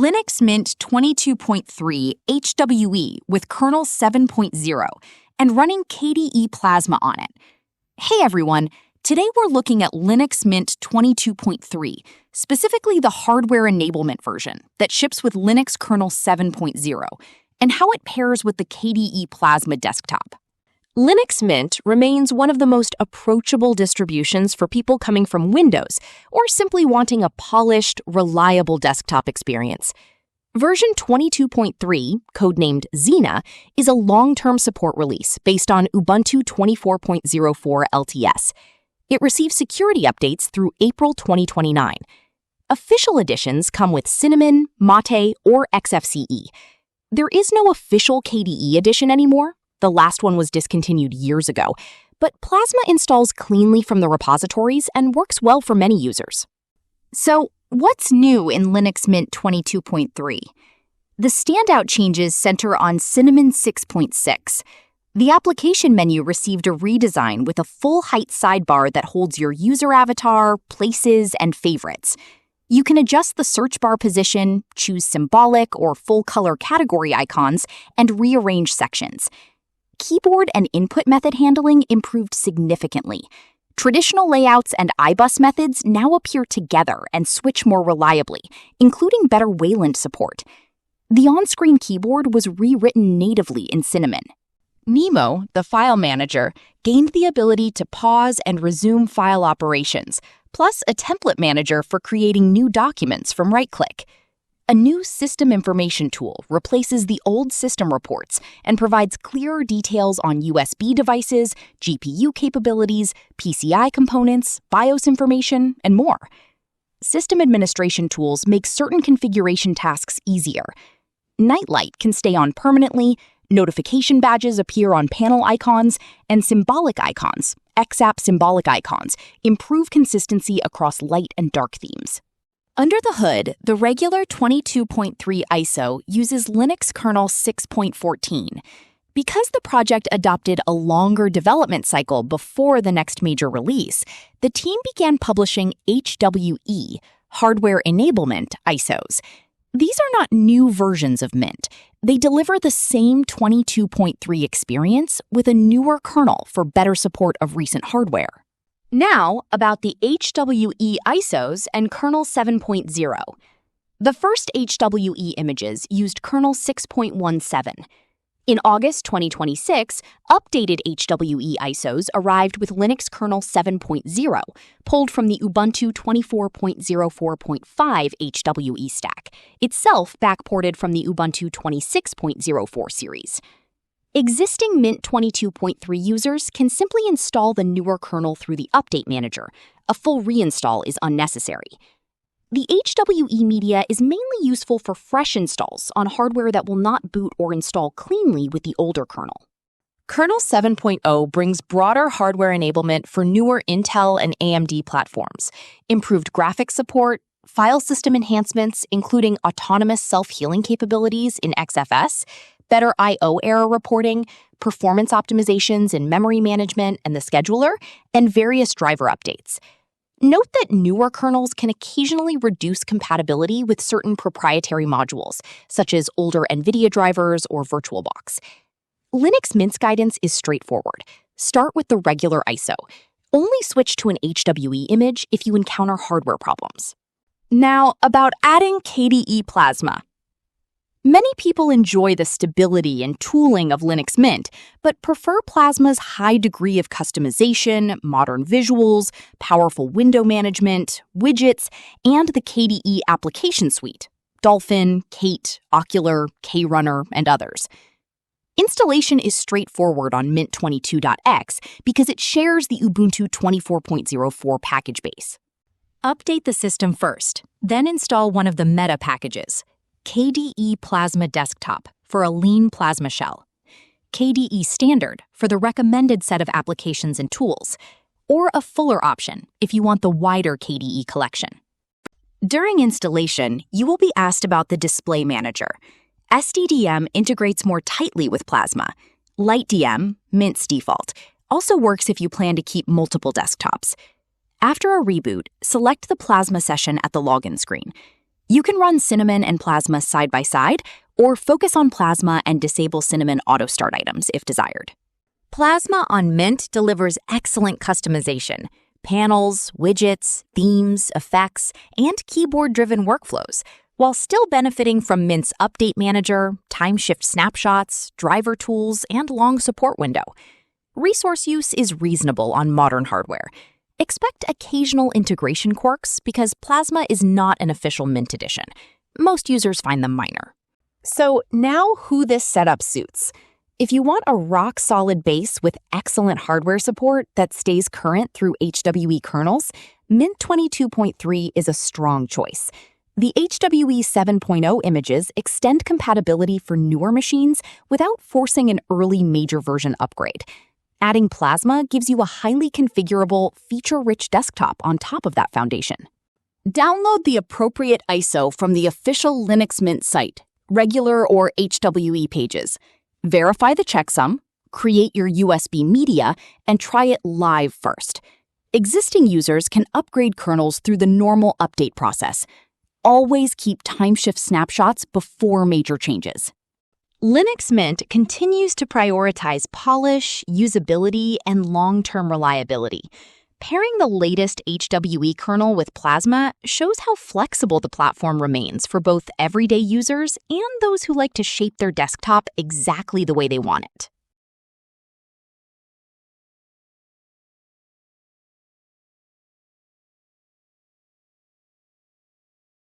Linux Mint 22.3 HWE with kernel 7.0 and running KDE Plasma on it. Hey everyone, today we're looking at Linux Mint 22.3, specifically the hardware enablement version that ships with Linux kernel 7.0, and how it pairs with the KDE Plasma desktop. Linux Mint remains one of the most approachable distributions for people coming from Windows or simply wanting a polished, reliable desktop experience. Version 22.3, codenamed Xena, is a long-term support release based on Ubuntu 24.04 LTS. It receives security updates through April 2029. Official editions come with Cinnamon, Mate, or XFCE. There is no official KDE edition anymore. The last one was discontinued years ago, but Plasma installs cleanly from the repositories and works well for many users. So, what's new in Linux Mint 22.3? The standout changes center on Cinnamon 6.6. The application menu received a redesign with a full-height sidebar that holds your user avatar, places, and favorites. You can adjust the search bar position, choose symbolic or full-color category icons, and rearrange sections. Keyboard and input method handling improved significantly. Traditional layouts and iBus methods now appear together and switch more reliably, including better Wayland support. The on-screen keyboard was rewritten natively in Cinnamon. Nemo, the file manager, gained the ability to pause and resume file operations, plus a template manager for creating new documents from right-click. A new system information tool replaces the old system reports and provides clearer details on USB devices, GPU capabilities, PCI components, BIOS information, and more. System administration tools make certain configuration tasks easier. Nightlight can stay on permanently, notification badges appear on panel icons, and symbolic icons, XApp symbolic icons, improve consistency across light and dark themes. Under the hood, the regular 22.3 ISO uses Linux kernel 6.14. Because the project adopted a longer development cycle before the next major release, the team began publishing HWE, hardware enablement ISOs. These are not new versions of Mint. They deliver the same 22.3 experience with a newer kernel for better support of recent hardware. Now, about the HWE ISOs and kernel 7.0. The first HWE images used kernel 6.17. In August 2026, updated HWE ISOs arrived with Linux kernel 7.0, pulled from the Ubuntu 24.04.5 HWE stack, itself backported from the Ubuntu 26.04 series. Existing Mint 22.3 users can simply install the newer kernel through the Update Manager. A full reinstall is unnecessary. The HWE media is mainly useful for fresh installs on hardware that will not boot or install cleanly with the older kernel. Kernel 7.0 brings broader hardware enablement for newer Intel and AMD platforms, improved graphics support, file system enhancements, including autonomous self-healing capabilities in XFS, better I/O error reporting, performance optimizations in memory management and the scheduler, and various driver updates. Note that newer kernels can occasionally reduce compatibility with certain proprietary modules, such as older NVIDIA drivers or VirtualBox. Linux Mint's guidance is straightforward. Start with the regular ISO. Only switch to an HWE image if you encounter hardware problems. Now, about adding KDE Plasma. Many people enjoy the stability and tooling of Linux Mint, but prefer Plasma's high degree of customization, modern visuals, powerful window management, widgets, and the KDE application suite, Dolphin, Kate, Ocular, KRunner, and others. Installation is straightforward on Mint22.x because it shares the Ubuntu 24.04 package base. Update the system first, then install one of the meta packages. KDE Plasma Desktop for a lean Plasma shell, KDE Standard for the recommended set of applications and tools, or a fuller option if you want the wider KDE collection. During installation, you will be asked about the Display Manager. SDDM integrates more tightly with Plasma. LightDM, Mint's default, also works if you plan to keep multiple desktops. After a reboot, select the Plasma session at the login screen. You can run Cinnamon and Plasma side by side, or focus on Plasma and disable Cinnamon auto-start items if desired. Plasma on Mint delivers excellent customization, panels, widgets, themes, effects, and keyboard-driven workflows, while still benefiting from Mint's Update Manager, time-shift snapshots, driver tools, and long support window. Resource use is reasonable on modern hardware. Expect occasional integration quirks because Plasma is not an official Mint edition. Most users find them minor. So now who this setup suits. If you want a rock-solid base with excellent hardware support that stays current through HWE kernels, Mint 22.3 is a strong choice. The HWE 7.0 images extend compatibility for newer machines without forcing an early major version upgrade. Adding Plasma gives you a highly configurable, feature-rich desktop on top of that foundation. Download the appropriate ISO from the official Linux Mint site, regular or HWE pages. Verify the checksum, create your USB media, and try it live first. Existing users can upgrade kernels through the normal update process. Always keep timeshift snapshots before major changes. Linux Mint continues to prioritize polish, usability, and long-term reliability. Pairing the latest HWE kernel with Plasma shows how flexible the platform remains for both everyday users and those who like to shape their desktop exactly the way they want it.